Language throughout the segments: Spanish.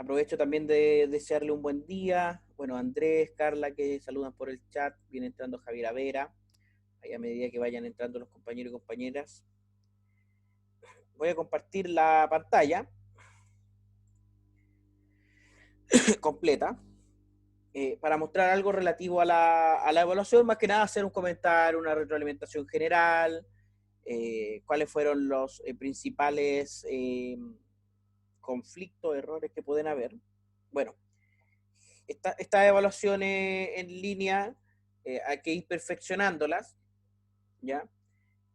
Aprovecho también de desearle un buen día. Bueno, Andrés, Carla, que saludan por el chat. Viene entrando Javier Avera. Ahí a medida que vayan entrando los compañeros y compañeras. Voy a compartir la pantalla completa para mostrar algo relativo a la evaluación. Más que nada hacer un comentario, una retroalimentación general. Cuáles fueron los principales conflictos, errores que pueden haber. Bueno, estas evaluaciones en línea hay que ir perfeccionándolas, ¿ya?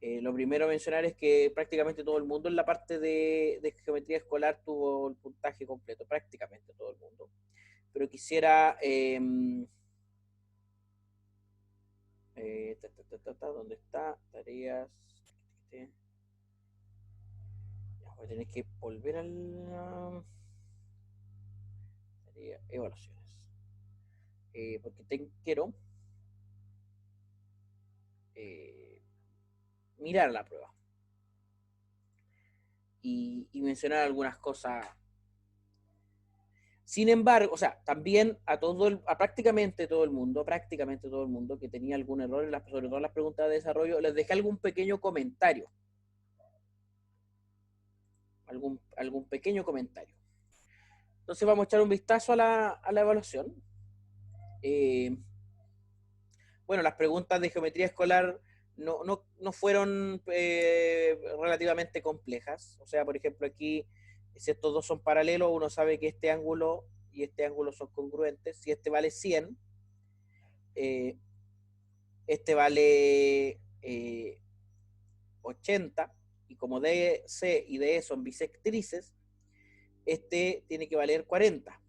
Lo primero a mencionar es que prácticamente todo el mundo en la parte de geometría escolar tuvo el puntaje completo, prácticamente todo el mundo. Pero quisiera... ¿dónde está? Tareas... Ya, voy a tener que volver a la... evaluaciones. Porque quiero mirar la prueba y mencionar algunas cosas. Sin embargo, o sea, también a prácticamente todo el mundo que tenía algún error, sobre todo en las preguntas de desarrollo, les dejé algún pequeño comentario. Algún pequeño comentario. Entonces vamos a echar un vistazo a la evaluación. Bueno, las preguntas de geometría escolar no fueron relativamente complejas. O sea, por ejemplo, aquí, si estos dos son paralelos, uno sabe que este ángulo y este ángulo son congruentes. Si este vale 100, este vale 80, y como DC y DE son bisectrices, este tiene que valer 40.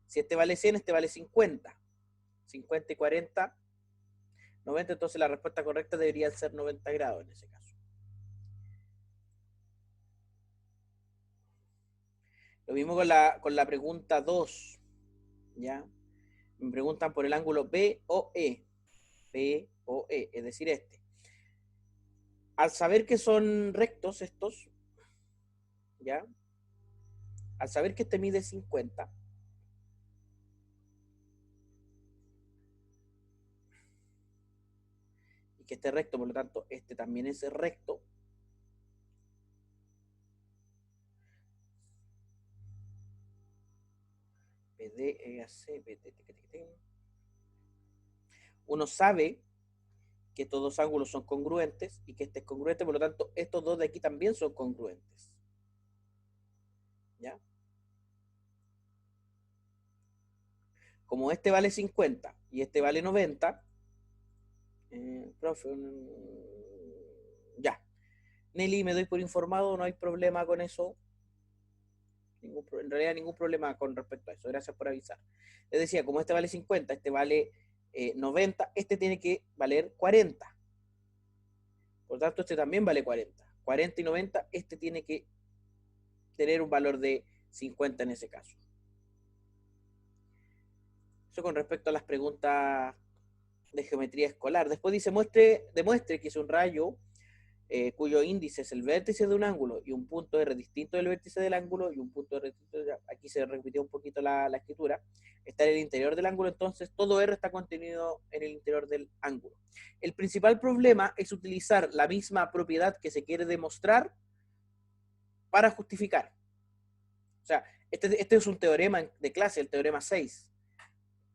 Si este vale 100, este vale 50. 50 y 40, 90, entonces la respuesta correcta debería ser 90 grados en ese caso. Lo mismo con la pregunta 2, ¿ya? Me preguntan por el ángulo BOE, BOE, es decir, este. Al saber que son rectos estos, ¿ya? Al saber que este mide 50, y que este es recto, por lo tanto, este también es recto, BDEAC, uno sabe que estos dos ángulos son congruentes y que este es congruente, por lo tanto, estos dos de aquí también son congruentes. ¿Ya? Como este vale 50 y este vale 90, profe, ya. Nelly, me doy por informado, no hay problema con eso. En realidad ningún problema con respecto a eso. Gracias por avisar. Les decía, como este vale 50, este vale 90, este tiene que valer 40. Por lo tanto, este también vale 40. 40 y 90, este tiene que tener un valor de 50 en ese caso. Eso con respecto a las preguntas de geometría escolar. Después dice, demuestre que es un rayo cuyo índice es el vértice de un ángulo y un punto R distinto del vértice del ángulo y un punto R distinto aquí se repitió un poquito la escritura, está en el interior del ángulo, entonces todo R está contenido en el interior del ángulo. El principal problema es utilizar la misma propiedad que se quiere demostrar para justificar. O sea, este es un teorema de clase, el teorema 6,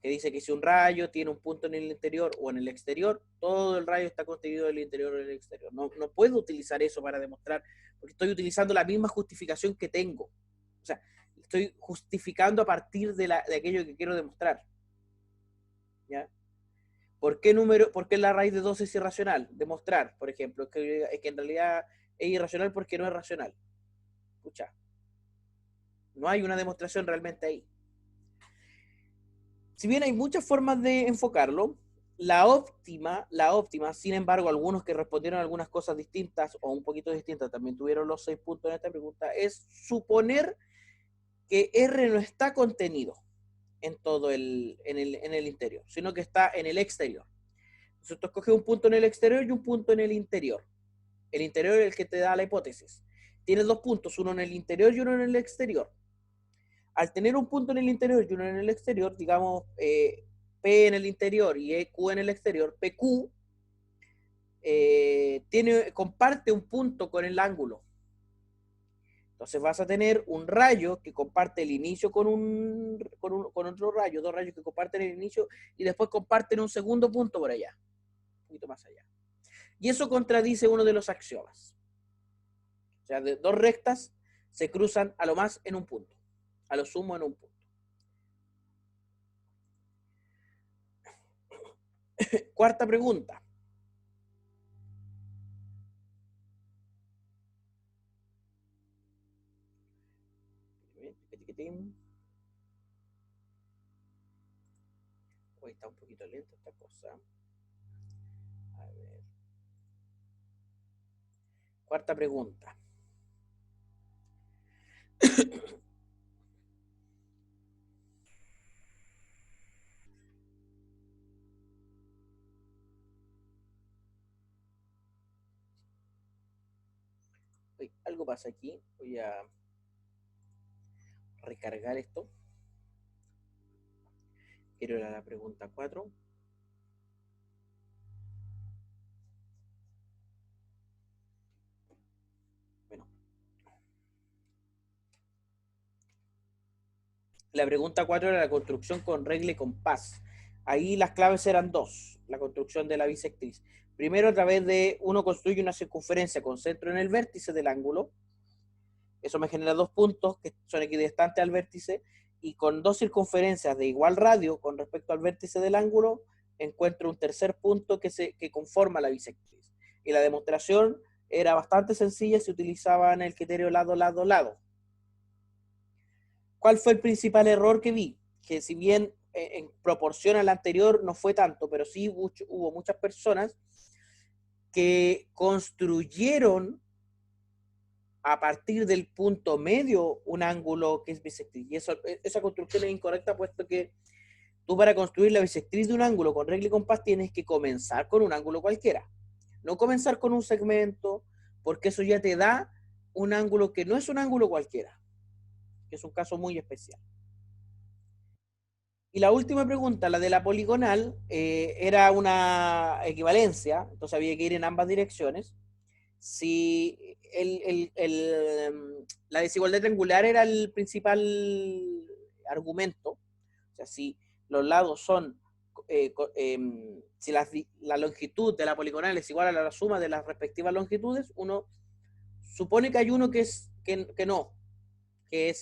que dice que si un rayo tiene un punto en el interior o en el exterior, todo el rayo está contenido en el interior o en el exterior. No puedo utilizar eso para demostrar, porque estoy utilizando la misma justificación que tengo. O sea, estoy justificando a partir de aquello que quiero demostrar. ¿Ya? ¿Por qué la raíz de 2 es irracional? Demostrar, por ejemplo, es que en realidad es irracional porque no es racional. Escucha, no hay una demostración realmente ahí. Si bien hay muchas formas de enfocarlo, la óptima, sin embargo, algunos que respondieron algunas cosas distintas o un poquito distintas también tuvieron los 6 puntos en esta pregunta, es suponer que R no está contenido en todo en el interior, sino que está en el exterior. Entonces tú escoges un punto en el exterior y un punto en el interior. El interior es el que te da la hipótesis. Tienes dos puntos, uno en el interior y uno en el exterior. Al tener un punto en el interior y uno en el exterior, digamos, P en el interior y EQ en el exterior, PQ comparte un punto con el ángulo. Entonces vas a tener un rayo que comparte el inicio con otro rayo, dos rayos que comparten el inicio y después comparten un segundo punto por allá, un poquito más allá. Y eso contradice uno de los axiomas. O sea, de dos rectas se cruzan a lo más en un punto, a lo sumo en un punto. Cuarta pregunta. Hoy está un poquito lenta esta cosa. A ver. Cuarta pregunta. Uy, algo pasa aquí. Voy a recargar esto. Quiero ir a la pregunta 4. Bueno, la pregunta 4 era la construcción con regla y compás. Ahí las claves eran dos, la construcción de la bisectriz. Primero, a través de uno construye una circunferencia con centro en el vértice del ángulo. Eso me genera dos puntos que son equidistantes al vértice, y con dos circunferencias de igual radio con respecto al vértice del ángulo, encuentro un tercer punto que conforma la bisectriz. Y la demostración era bastante sencilla, se utilizaban el criterio lado, lado, lado. ¿Cuál fue el principal error que vi? Que si bien en proporción al anterior no fue tanto, pero sí hubo muchas personas que construyeron a partir del punto medio un ángulo que es bisectriz. Y esa construcción es incorrecta, puesto que tú, para construir la bisectriz de un ángulo con regla y compás, tienes que comenzar con un ángulo cualquiera. No comenzar con un segmento, porque eso ya te da un ángulo que no es un ángulo cualquiera, que es un caso muy especial. Y la última pregunta, la de la poligonal, era una equivalencia, entonces había que ir en ambas direcciones. Si la desigualdad triangular era el principal argumento, o sea, si los lados son, si la longitud de la poligonal es igual a la suma de las respectivas longitudes, uno supone que hay uno que no es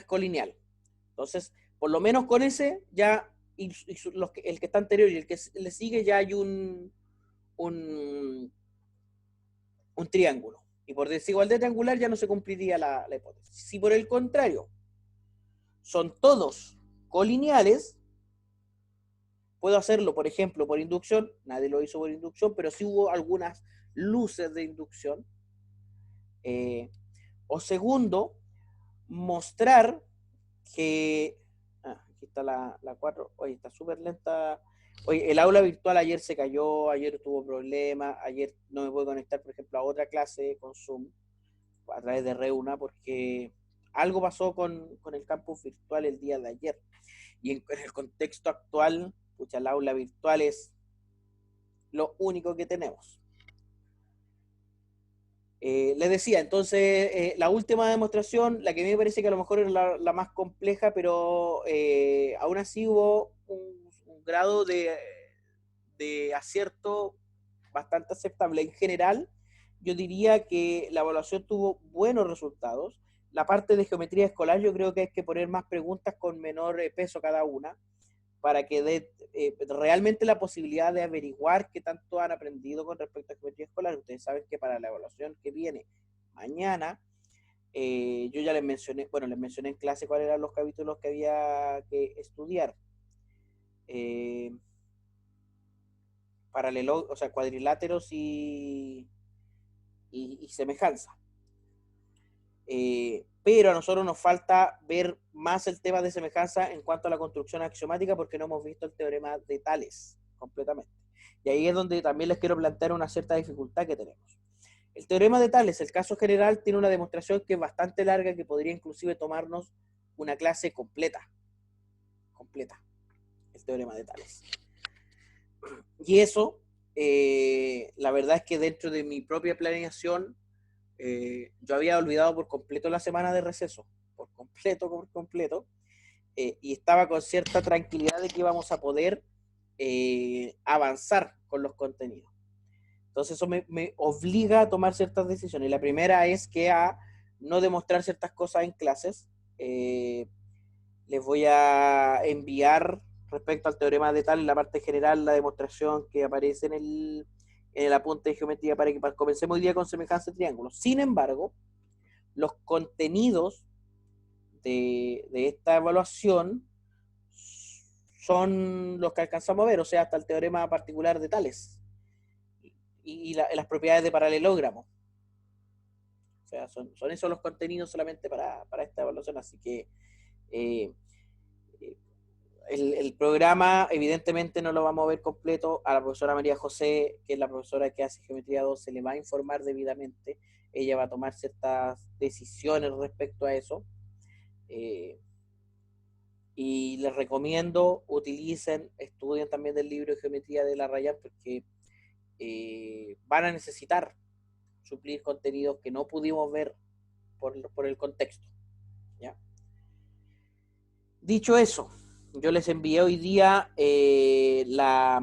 colineal. Entonces, por lo menos con ese ya, el que está anterior y el que le sigue, ya hay un triángulo. Y por desigualdad triangular ya no se cumpliría la hipótesis. Si por el contrario son todos colineales, puedo hacerlo, por ejemplo, por inducción. Nadie lo hizo por inducción, pero sí hubo algunas luces de inducción. O segundo, mostrar que... aquí está la 4. Oye, está súper lenta. Oye, el aula virtual ayer se cayó, ayer tuvo problemas, ayer no me puedo conectar, por ejemplo, a otra clase con Zoom a través de Reuna, porque algo pasó con el campus virtual el día de ayer. Y en el contexto actual, pucha, el aula virtual es lo único que tenemos. Les decía, entonces, la última demostración, la que me parece que a lo mejor es la más compleja, pero aún así hubo un grado de acierto bastante aceptable. En general, yo diría que la evaluación tuvo buenos resultados. La parte de geometría escolar, yo creo que hay que poner más preguntas con menor peso cada una, para que dé realmente la posibilidad de averiguar qué tanto han aprendido con respecto a geometría escolar. Ustedes saben que para la evaluación que viene mañana, yo ya les mencioné en clase cuáles eran los capítulos que había que estudiar. Paralelo, o sea, cuadriláteros y semejanza. Pero a nosotros nos falta ver más el tema de semejanza en cuanto a la construcción axiomática, porque no hemos visto el teorema de Tales completamente. Y ahí es donde también les quiero plantear una cierta dificultad que tenemos. El teorema de Tales, el caso general, tiene una demostración que es bastante larga, que podría inclusive tomarnos una clase completa. El teorema de Tales. Y eso, la verdad es que dentro de mi propia planeación, yo había olvidado por completo la semana de receso. Por completo. Y estaba con cierta tranquilidad de que íbamos a poder avanzar con los contenidos. Entonces eso me obliga a tomar ciertas decisiones. Y la primera es que a no demostrar ciertas cosas en clases. Les voy a enviar respecto al teorema de Tal en la parte general la demostración que aparece en el apunte de geometría para que comencemos hoy día con semejanza de triángulos. Sin embargo, los contenidos de esta evaluación son los que alcanzamos a ver, o sea, hasta el teorema particular de Tales y las propiedades de paralelogramo. O sea, son esos los contenidos solamente para esta evaluación, así que el programa evidentemente no lo vamos a ver completo. A la profesora María José, que es la profesora que hace Geometría 2, se le va a informar debidamente. Ella va a tomar ciertas decisiones respecto a eso. Y les recomiendo, estudien también del libro de Geometría de la Rayán, porque van a necesitar suplir contenidos que no pudimos ver por el contexto. ¿Ya? Dicho eso, yo les envié hoy día la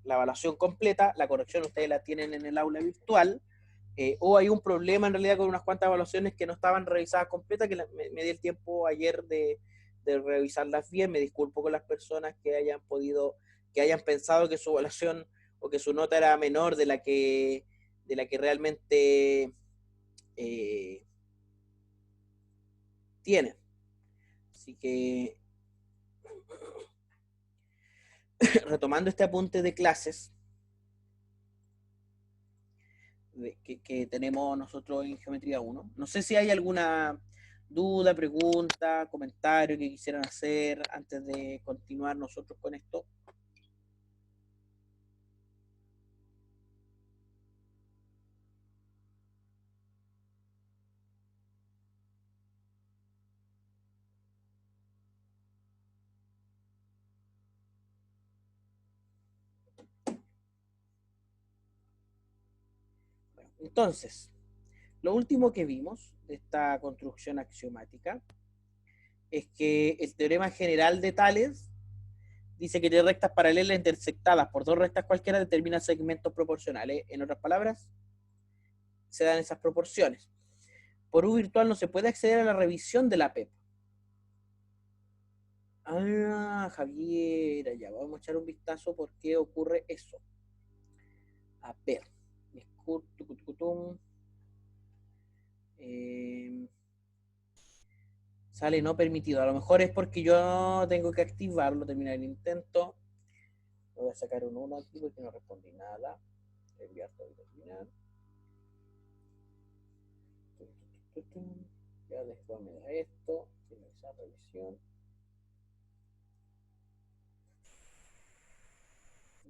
evaluación completa. La corrección ustedes la tienen en el aula virtual. O hay un problema en realidad con unas cuantas evaluaciones que no estaban revisadas completas, que me di el tiempo ayer de revisarlas bien. Me disculpo con las personas que hayan pensado que su evaluación o que su nota era menor de la que realmente tienen. Así que, retomando este apunte de clases que tenemos nosotros en Geometría 1, no sé si hay alguna duda, pregunta, comentario que quisieran hacer antes de continuar nosotros con esto. Bueno, entonces, lo último que vimos de esta construcción axiomática es que el teorema general de Tales dice que tres rectas paralelas intersectadas por dos rectas cualquiera determinan segmentos proporcionales. En otras palabras, se dan esas proporciones. Por U virtual no se puede acceder a la revisión de la PEP. Ah, Javier, ya vamos a echar un vistazo por qué ocurre eso. A ver, sale no permitido. A lo mejor es porque yo tengo que activarlo, terminar el intento. Voy a sacar un 1 aquí porque no respondí nada. Enviar todo y terminar. Ya después me da esto. Finalizar revisión.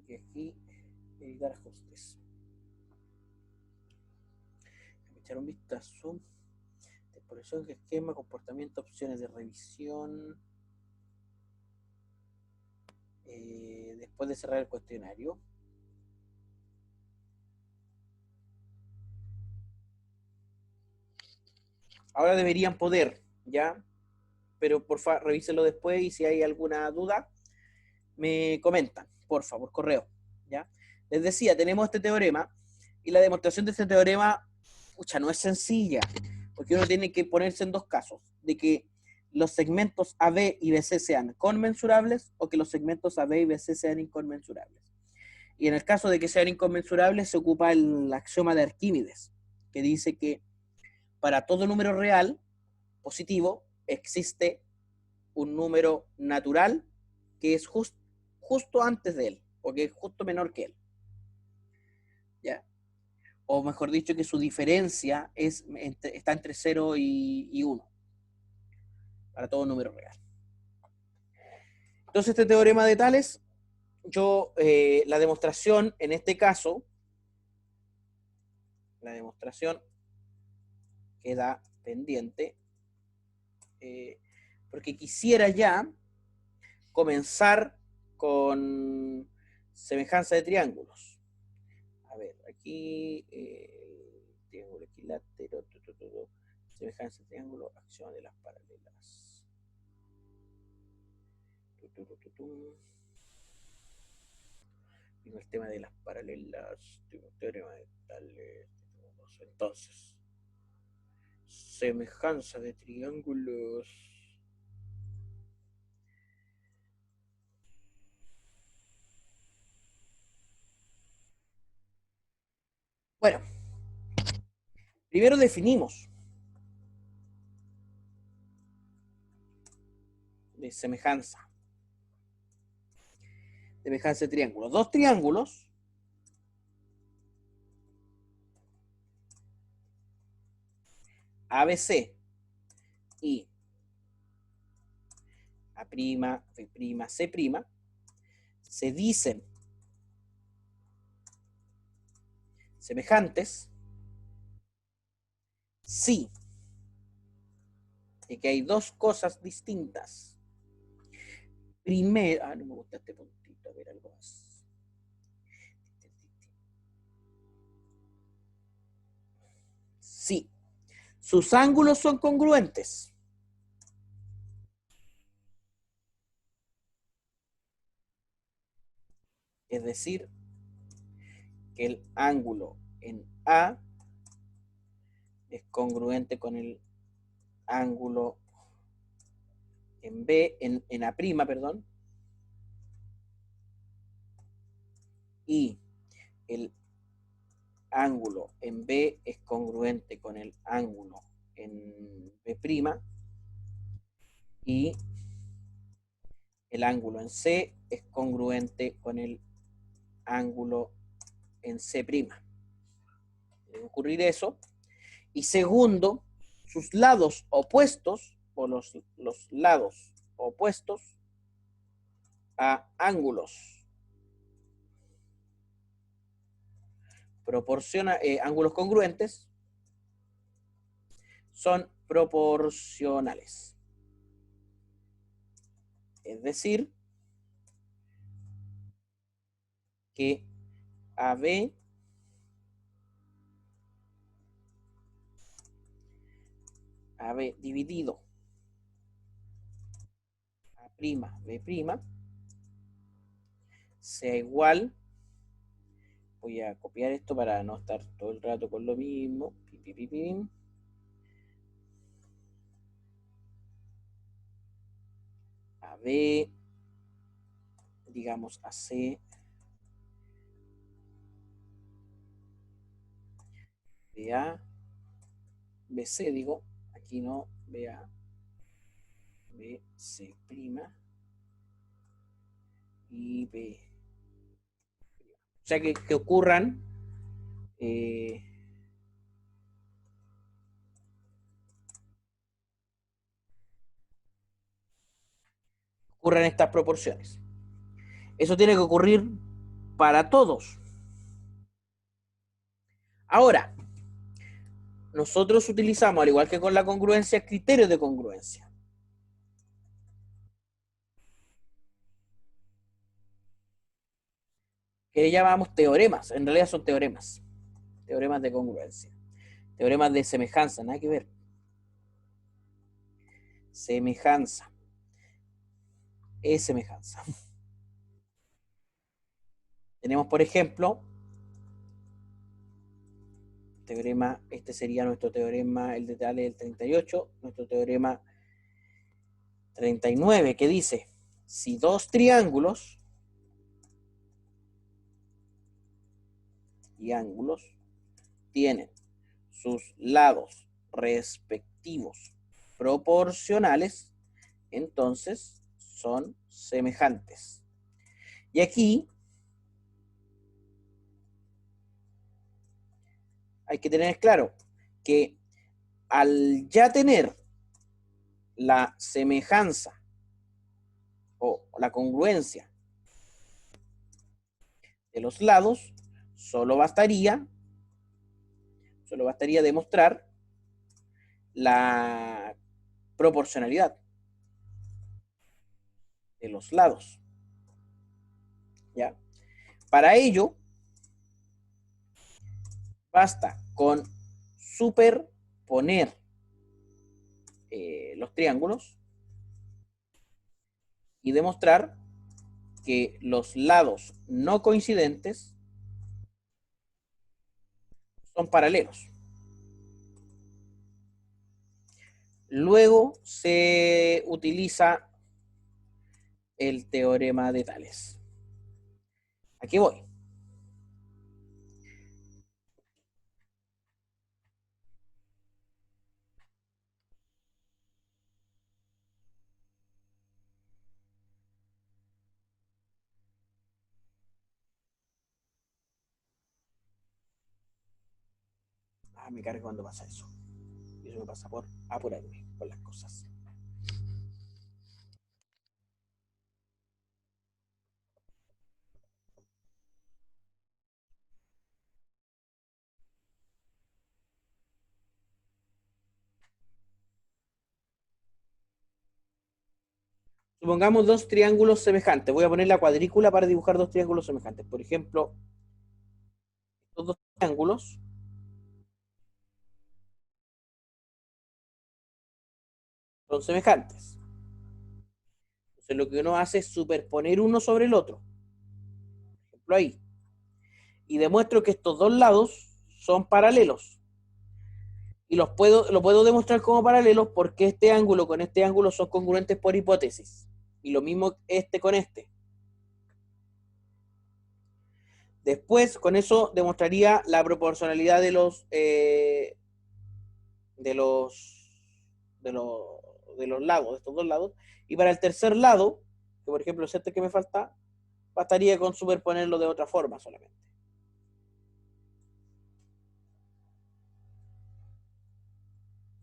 Y aquí editar ajustes. Voy a echar un vistazo. Exposición, esquema, comportamiento, opciones de revisión. Después de cerrar el cuestionario. Ahora deberían poder, ¿ya? Pero por favor, revísenlo después y si hay alguna duda, me comentan, por favor, correo, ¿ya? Les decía, tenemos este teorema y la demostración de este teorema, pucha, no es sencilla, porque uno tiene que ponerse en dos casos, de que los segmentos AB y BC sean conmensurables o que los segmentos AB y BC sean inconmensurables. Y en el caso de que sean inconmensurables, se ocupa el axioma de Arquímedes, que dice que para todo número real positivo existe un número natural que es justo antes de él, o que es justo menor que él. ¿Ya? O mejor dicho, que su diferencia está entre 0 y 1, para todo número real. Entonces este teorema de Tales la demostración, en este caso, la demostración queda pendiente, porque quisiera ya comenzar con semejanza de triángulos. A ver, aquí, triángulo equilátero, semejanza de triángulo, acción de las paralelas. Vino el tema de las paralelas, teorema de tales. Entonces, semejanza de triángulos. Bueno, primero definimos de semejanza. Semejanza de triángulos. Dos triángulos ABC y A', B', C' se dicen semejantes si y que hay dos cosas distintas. Primero, no me gusta este puntito, a ver algo más. Sí, sus ángulos son congruentes. Es decir, que el ángulo en A es congruente con el ángulo en B, en A', perdón, y el ángulo en B es congruente con el ángulo en B', y el ángulo en C es congruente con el ángulo en C'. Debe ocurrir eso. Y segundo, sus lados opuestos, o los lados opuestos a ángulos ángulos congruentes son proporcionales. Es decir, que AB dividido A', B' sea igual, voy a copiar esto para no estar todo el rato con lo mismo, AB, digamos AC, BA, BC, digo, aquí no, BA, BC' y B. O sea que ocurran ocurran estas proporciones. Eso tiene que ocurrir para todos. Ahora, nosotros utilizamos, al igual que con la congruencia, criterios de congruencia. Que llamamos teoremas. En realidad son teoremas. Teoremas de congruencia. Teoremas de semejanza, nada que ver. Semejanza. Es semejanza. Tenemos, por ejemplo, teorema, este sería nuestro teorema, el de Tales del 38, nuestro teorema 39, que dice, si dos triángulos y ángulos tienen sus lados respectivos proporcionales, entonces son semejantes. Y aquí hay que tener claro que al ya tener la semejanza o la congruencia de los lados, solo bastaría demostrar la proporcionalidad de los lados. ¿Ya? Para ello, basta con superponer los triángulos y demostrar que los lados no coincidentes son paralelos. Luego se utiliza el teorema de Tales. Aquí voy. Me carga cuando pasa eso. Y eso me pasa por apurarme con las cosas. Supongamos dos triángulos semejantes. Voy a poner la cuadrícula para dibujar dos triángulos semejantes. Por ejemplo, estos dos triángulos son semejantes. Entonces lo que uno hace es superponer uno sobre el otro. Por ejemplo, ahí. Y demuestro que estos dos lados son paralelos. Y lo puedo demostrar como paralelos porque este ángulo con este ángulo son congruentes por hipótesis. Y lo mismo este con este. Después, con eso demostraría la proporcionalidad de los de los de los de los lados, de estos dos lados. Y para el tercer lado, que por ejemplo es este que me falta, bastaría con superponerlo de otra forma solamente.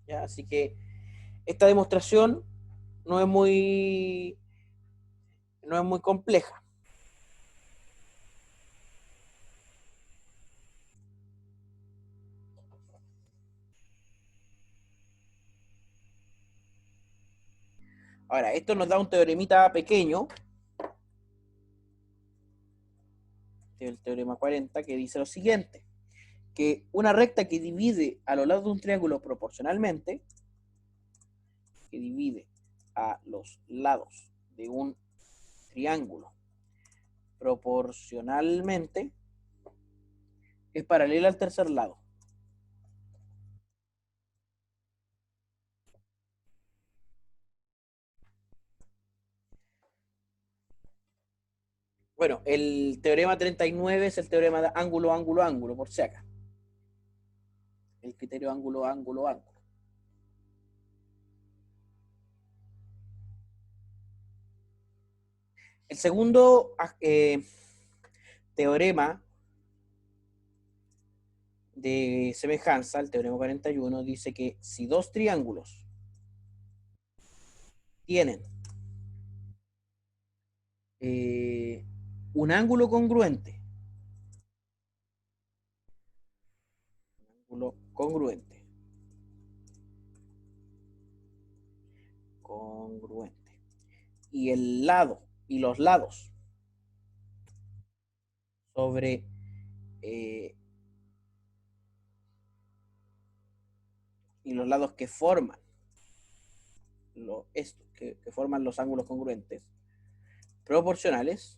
¿Ya? Así que esta demostración no es muy no es muy compleja. Ahora, esto nos da un teoremita pequeño, el teorema 40, que dice lo siguiente, que una recta que divide a los lados de un triángulo proporcionalmente, que divide a los lados de un triángulo proporcionalmente, es paralela al tercer lado. Bueno, el teorema 39 es el teorema de ángulo, ángulo, ángulo, por si acá. El criterio ángulo, ángulo, ángulo. El segundo teorema de semejanza, el teorema 41, dice que si dos triángulos tienen un ángulo congruente, ángulo congruente, congruente, y el lado y los lados sobre y los lados que forman que forman los ángulos congruentes proporcionales,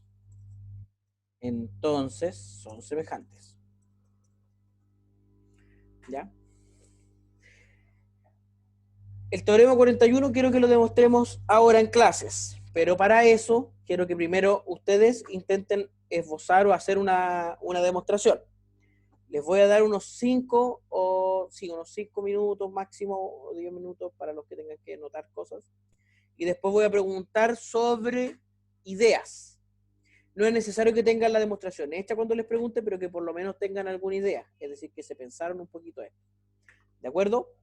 entonces son semejantes. ¿Ya? El teorema 41 quiero que lo demostremos ahora en clases, pero para eso quiero que primero ustedes intenten esbozar o hacer una demostración. Les voy a dar unos 5 o sí, unos 5 minutos máximo o 10 minutos para los que tengan que notar cosas. Y después voy a preguntar sobre ideas. No es necesario que tengan la demostración hecha cuando les pregunte, pero que por lo menos tengan alguna idea. Es decir, que se pensaron un poquito esto. ¿De acuerdo?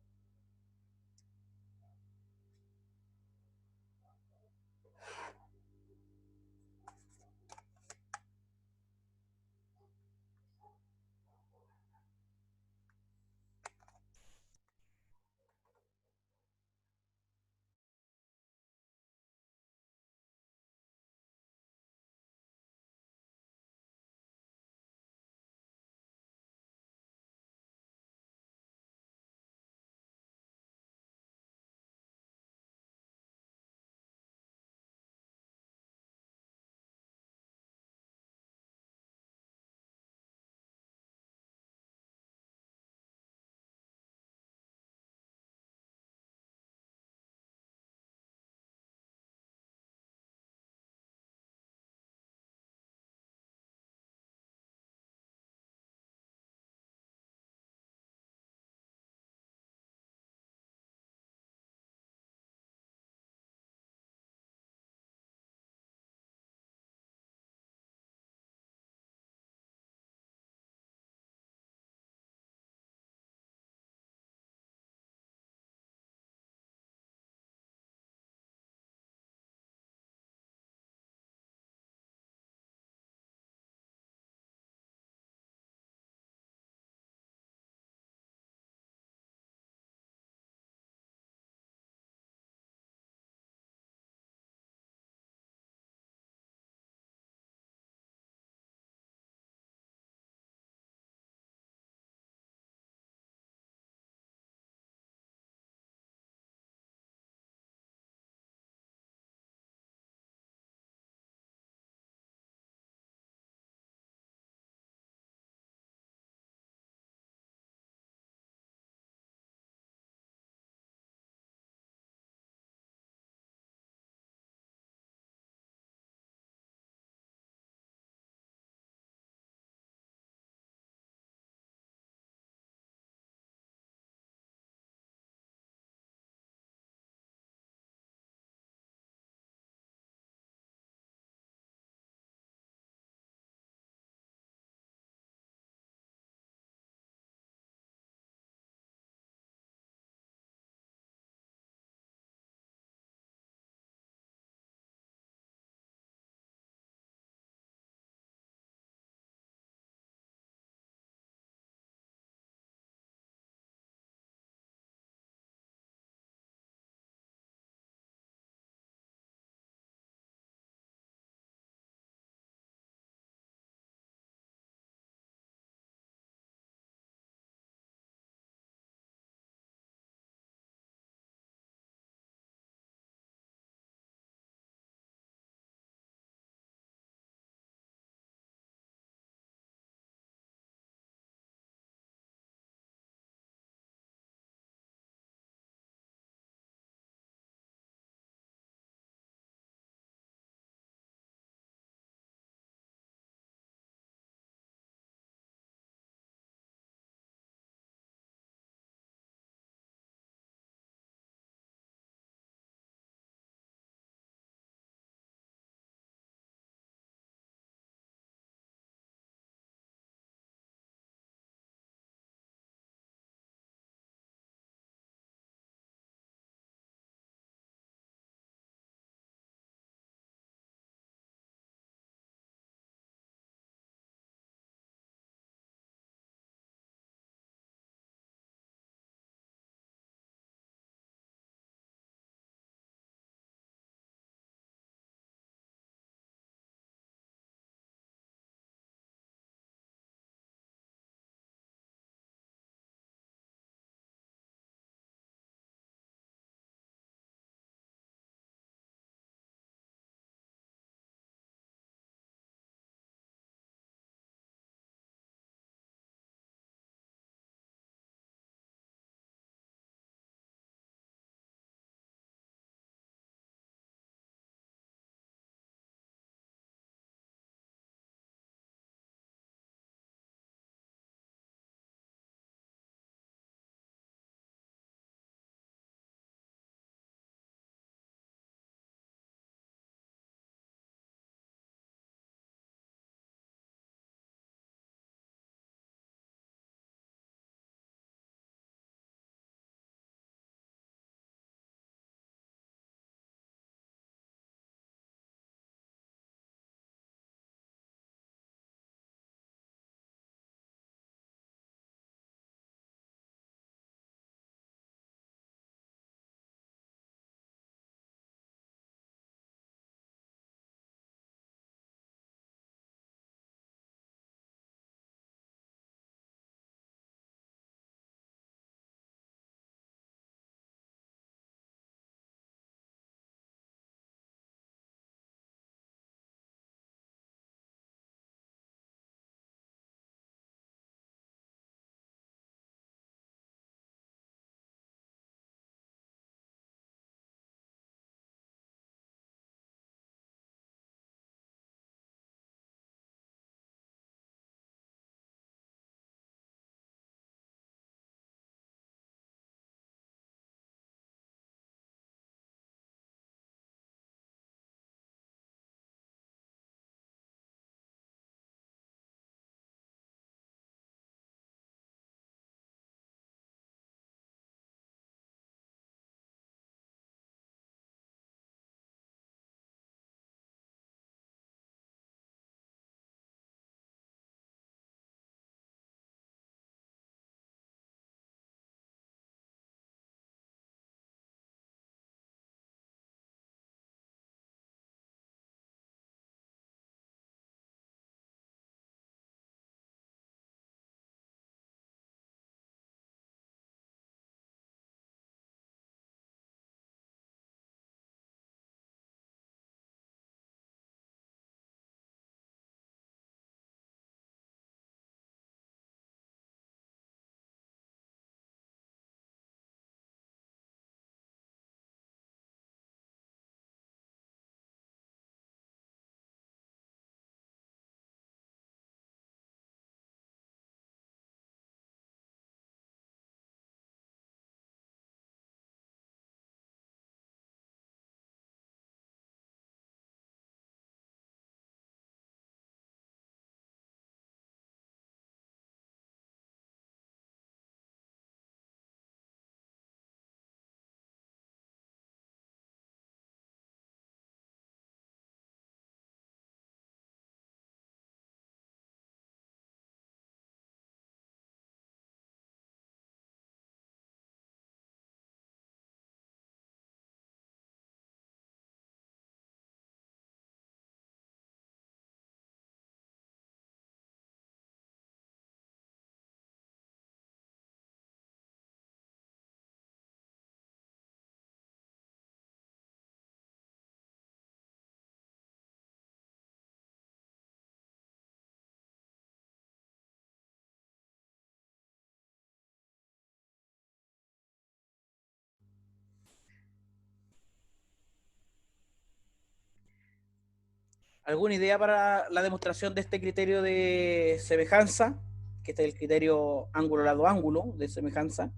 ¿Alguna idea para la demostración de este criterio de semejanza? Que este es el criterio ángulo lado ángulo de semejanza.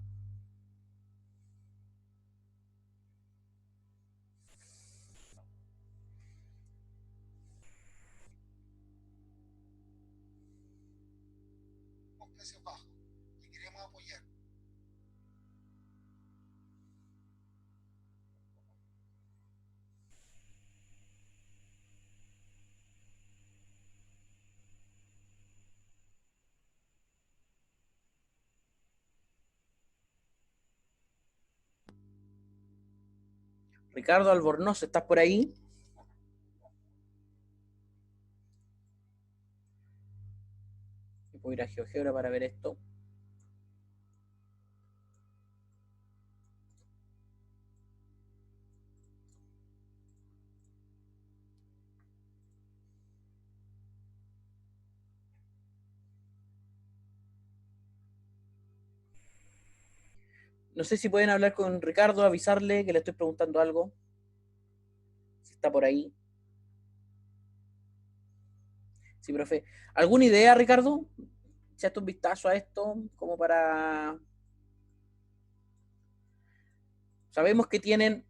Precios bajos y queremos apoyar. Ricardo Albornoz, ¿estás por ahí? Voy a ir a GeoGebra para ver esto. No sé si pueden hablar con Ricardo, avisarle que le estoy preguntando algo. Si está por ahí. Sí, profe. ¿Alguna idea, Ricardo? Echaste un vistazo a esto, como para... Sabemos que tienen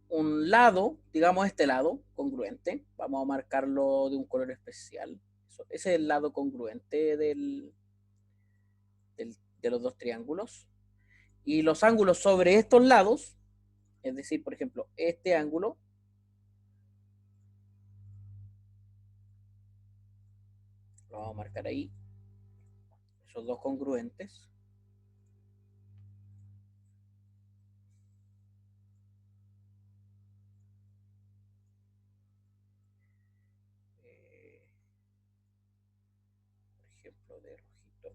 un lado, digamos este lado, congruente. Vamos a marcarlo de un color especial. Ese es el lado congruente de los dos triángulos. Y los ángulos sobre estos lados, es decir, por ejemplo, este ángulo, lo vamos a marcar ahí, esos dos congruentes. Por ejemplo, de rojito.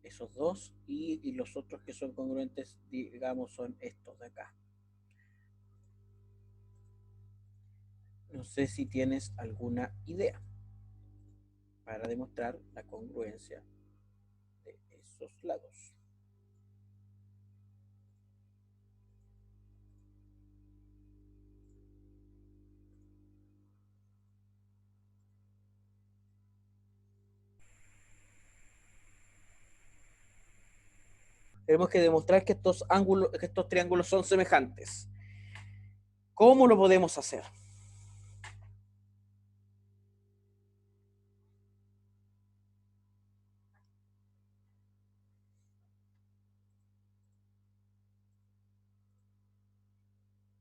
Esos dos y los otros que son congruentes, digamos, son estos de acá. No sé si tienes alguna idea para demostrar la congruencia de esos lados. Tenemos que demostrar que estos ángulos, que estos triángulos son semejantes. ¿Cómo lo podemos hacer?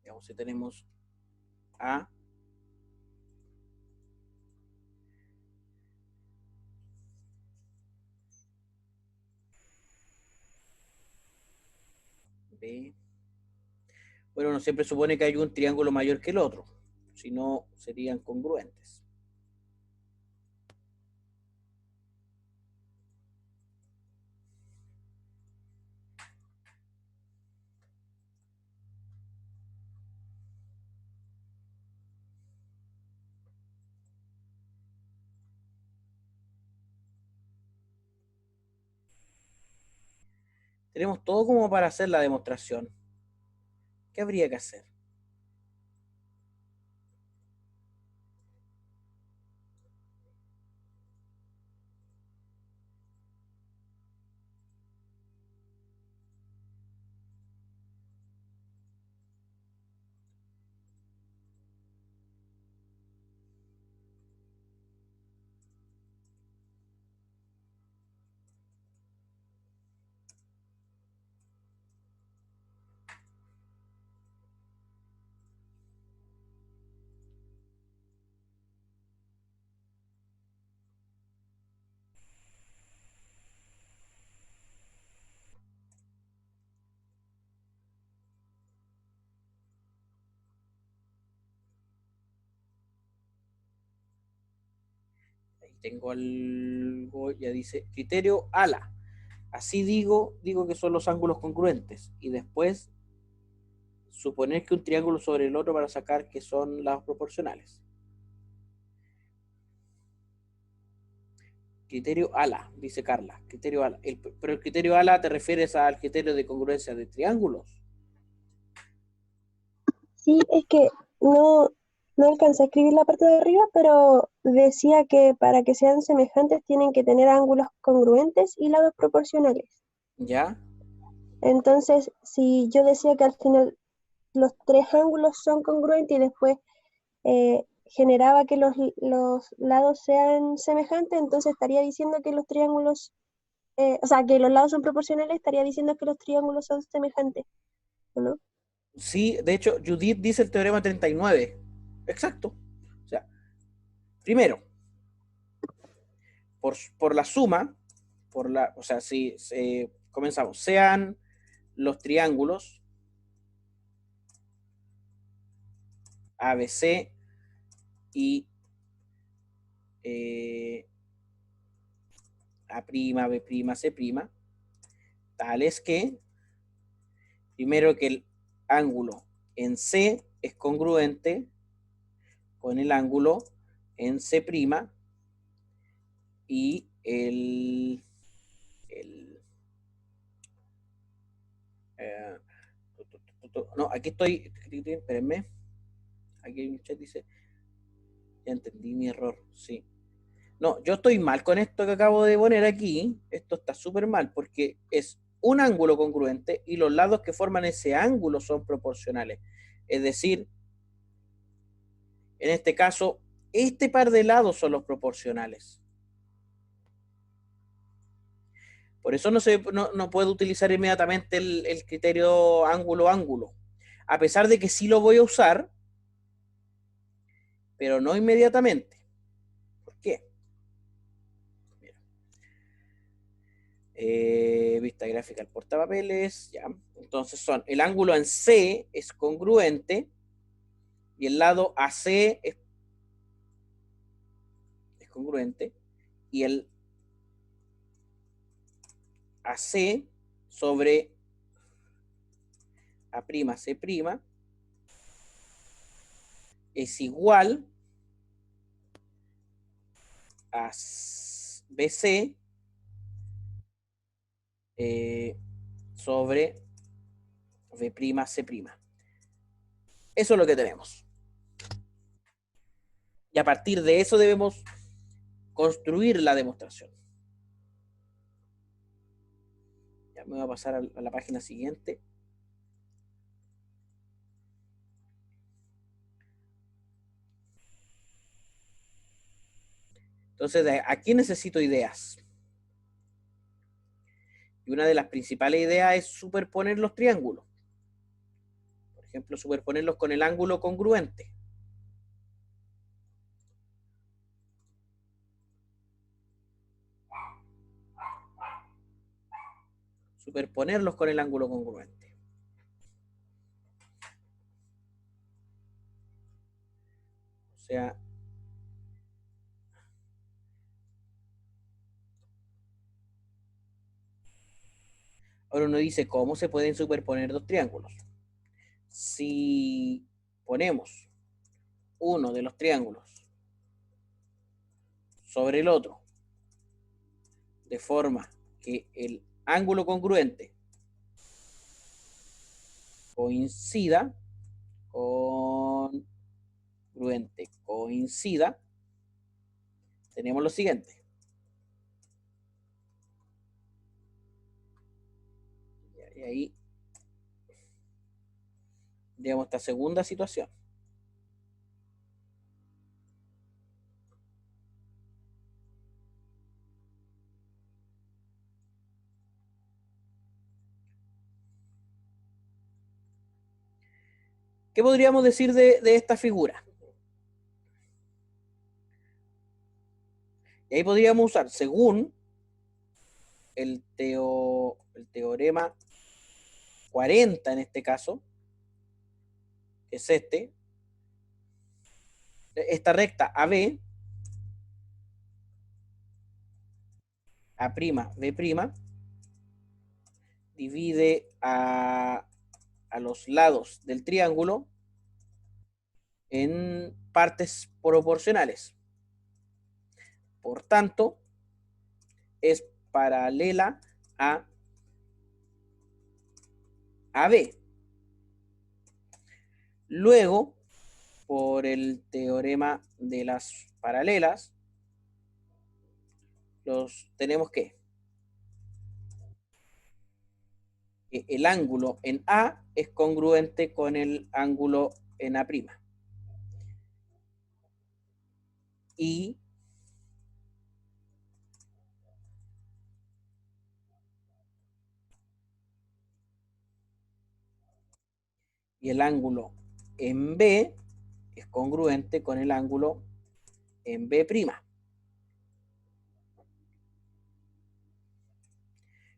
Digamos, si tenemos A, B. Bueno, no siempre supone que hay un triángulo mayor que el otro, si no serían congruentes. Tenemos todo como para hacer la demostración. ¿Qué habría que hacer? Ahí tengo algo, ya dice, criterio ALA. Así digo que son los ángulos congruentes. Y después suponer que un triángulo sobre el otro para sacar que son las proporcionales. Criterio ALA, dice Carla. Criterio ALA. Pero el criterio ALA te refieres al criterio de congruencia de triángulos. Sí, es que no alcancé a escribir la parte de arriba, pero decía que para que sean semejantes tienen que tener ángulos congruentes y lados proporcionales. ¿Ya? Entonces, si yo decía que al final los tres ángulos son congruentes y después generaba que los lados sean semejantes, entonces estaría diciendo que los triángulos, o sea, que los lados son proporcionales, estaría diciendo que los triángulos son semejantes, ¿o no? Sí, de hecho, Judith dice el teorema 39. Exacto. O sea, primero, por la suma, o sea, si comenzamos, sean los triángulos ABC y A', B', C', tales que, primero que el ángulo en C es congruente con el ángulo en C' y eh, no, aquí estoy, espérenme, aquí hay un chat dice, ya entendí mi error, sí. No, yo estoy mal con esto que acabo de poner aquí. Esto está súper mal porque es un ángulo congruente y los lados que forman ese ángulo son proporcionales. Es decir, en este caso, este par de lados son los proporcionales. Por eso no puedo utilizar inmediatamente el criterio ángulo-ángulo. A pesar de que sí lo voy a usar, pero no inmediatamente. ¿Por qué? Vista gráfica al portapapeles, ya. Entonces el ángulo en C es congruente y el lado AC es congruente y el AC sobre A'C' es igual a BC sobre V'C'. Eso es lo que tenemos. Y a partir de eso debemos construir la demostración. Ya me voy a pasar a la página siguiente. Entonces, aquí necesito ideas. Y una de las principales ideas es superponer los triángulos. Por ejemplo, superponerlos con el ángulo congruente. Superponerlos con el ángulo congruente. O sea, ahora uno dice, ¿cómo se pueden superponer dos triángulos? Si ponemos uno de los triángulos sobre el otro, de forma que el ángulo congruente coincida, tenemos lo siguiente. Y ahí, digamos, esta segunda situación. ¿Qué podríamos decir de esta figura? Y ahí podríamos usar, según el teorema 40 en este caso, que es esta recta AB, A', B', divide a los lados del triángulo en partes proporcionales. Por tanto, es paralela a AB. Luego, por el teorema de las paralelas, los tenemos que el ángulo en A es congruente con el ángulo en A'. Y el ángulo en B es congruente con el ángulo en B'.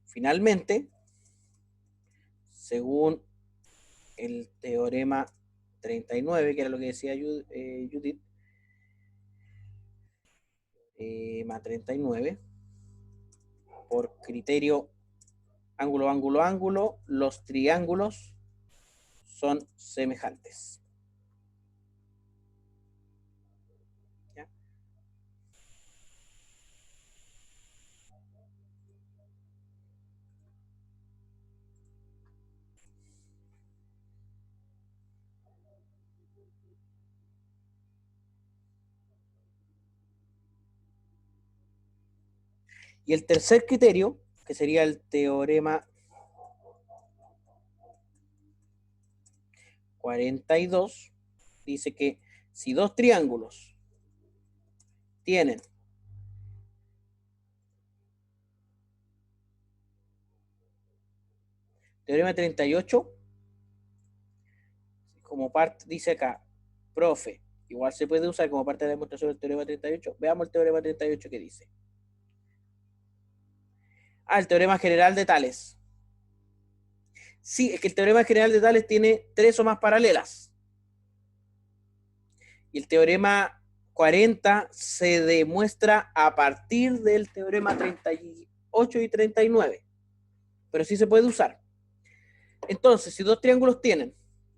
Finalmente, según el teorema 39, que era lo que decía Judith, más 39, por criterio ángulo, ángulo, ángulo, los triángulos son semejantes. ¿Ya? Y el tercer criterio, que sería el teorema 42, dice que si dos triángulos tienen teorema 38, como parte, dice acá, profe, igual se puede usar como parte de la demostración del teorema 38. Veamos el teorema 38 que dice. El teorema general de Tales. Sí, es que el teorema general de Tales tiene 3 o más paralelas. Y el teorema 40 se demuestra a partir del teorema 38 y 39. Pero sí se puede usar. Entonces, si dos triángulos tienen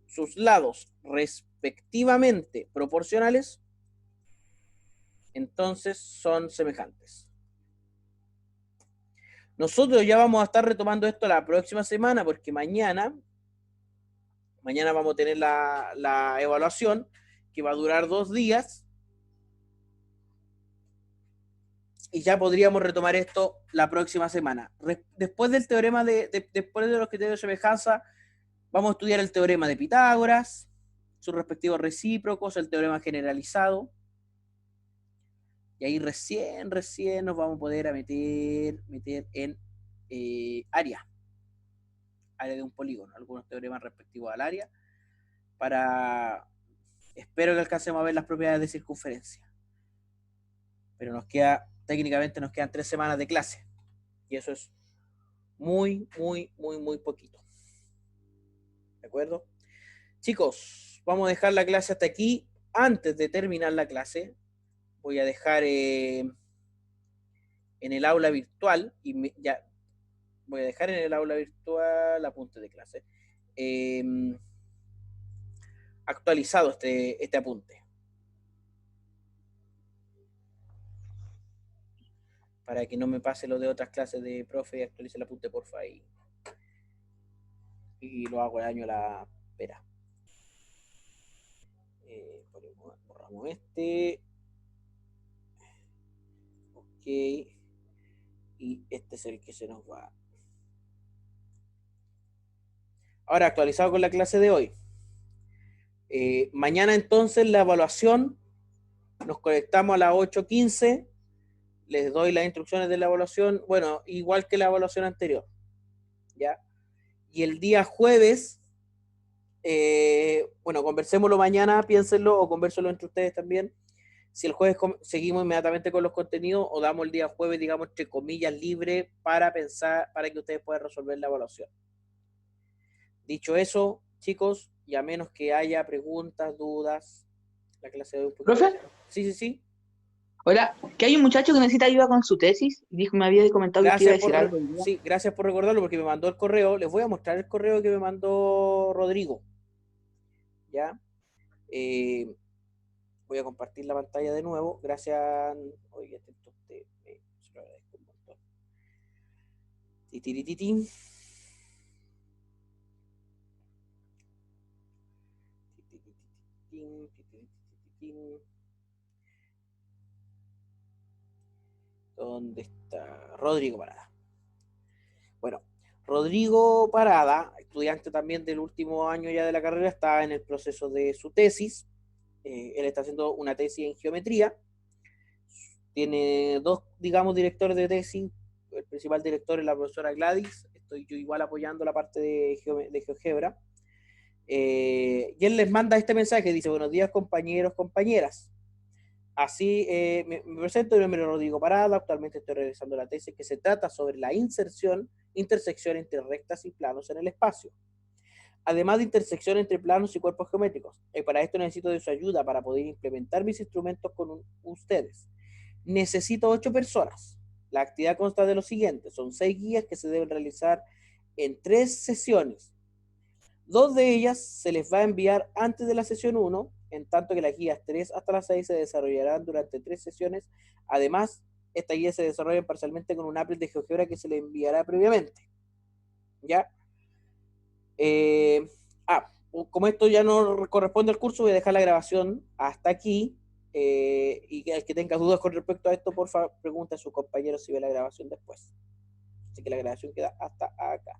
sus lados respectivamente proporcionales, entonces son semejantes. Nosotros ya vamos a estar retomando esto la próxima semana, porque mañana vamos a tener la evaluación, que va a durar 2 días, y ya podríamos retomar esto la próxima semana. Después del teorema después de los criterios de semejanza, vamos a estudiar el teorema de Pitágoras, sus respectivos recíprocos, el teorema generalizado, y ahí recién nos vamos a poder meter en área de un polígono, algunos teoremas respectivos al área, espero que alcancemos a ver las propiedades de circunferencia. Pero técnicamente nos quedan 3 semanas de clase, y eso es muy poquito. ¿De acuerdo? Chicos, vamos a dejar la clase hasta aquí. Antes de terminar la clase, voy a dejar en el aula virtual, ya voy a dejar en el aula virtual apunte de clase. Actualizado este apunte. Para que no me pase lo de otras clases de profe, actualice el apunte, porfa, y lo hago el año a la pera. Borramos este. Ok. Y este es el que se nos va. Ahora, actualizado con la clase de hoy. Mañana entonces la evaluación, nos conectamos a las 8:15, les doy las instrucciones de la evaluación, bueno, igual que la evaluación anterior, ¿ya? Y el día jueves, bueno, conversémoslo mañana, piénsenlo, o convérselo entre ustedes también. Si el jueves seguimos inmediatamente con los contenidos, o damos el día jueves, digamos, entre comillas, libre para pensar, para que ustedes puedan resolver la evaluación. Dicho eso, chicos, y a menos que haya preguntas, dudas, la clase de hoy un poquito. ¿Profe? Sí. Hola, que hay un muchacho que necesita ayuda con su tesis y dijo, me había comentado que iba a decir algo. Sí, gracias por recordarlo, porque me mandó el correo. Les voy a mostrar el correo que me mandó Rodrigo. ¿Ya? Voy a compartir la pantalla de nuevo. Gracias. Oye, atento usted. Se lo agradezco un montón. ¿Dónde está? Rodrigo Parada. Bueno, Rodrigo Parada, estudiante también del último año ya de la carrera, está en el proceso de su tesis. Él está haciendo una tesis en geometría. Tiene dos, digamos, directores de tesis. El principal director es la profesora Gladys. Estoy yo igual apoyando la parte de GeoGebra. Y él les manda este mensaje, dice: buenos días compañeros, compañeras. Así me presento, mi nombre es Rodrigo Parada, actualmente estoy realizando la tesis que se trata sobre la intersección entre rectas y planos en el espacio, además de intersección entre planos y cuerpos geométricos. Y para esto necesito de su ayuda para poder implementar mis instrumentos con ustedes. Necesito 8 personas. La actividad consta de lo siguiente: son 6 guías que se deben realizar en 3 sesiones. 2 de ellas se les va a enviar antes de la sesión 1, en tanto que las guías 3 hasta las 6 se desarrollarán durante 3 sesiones. Además, estas guías se desarrollan parcialmente con un applet de GeoGebra que se le enviará previamente. ¿Ya? Como esto ya no corresponde al curso, voy a dejar la grabación hasta aquí. Y el que tenga dudas con respecto a esto, por favor, pregunte a sus compañeros si ve la grabación después. Así que la grabación queda hasta acá.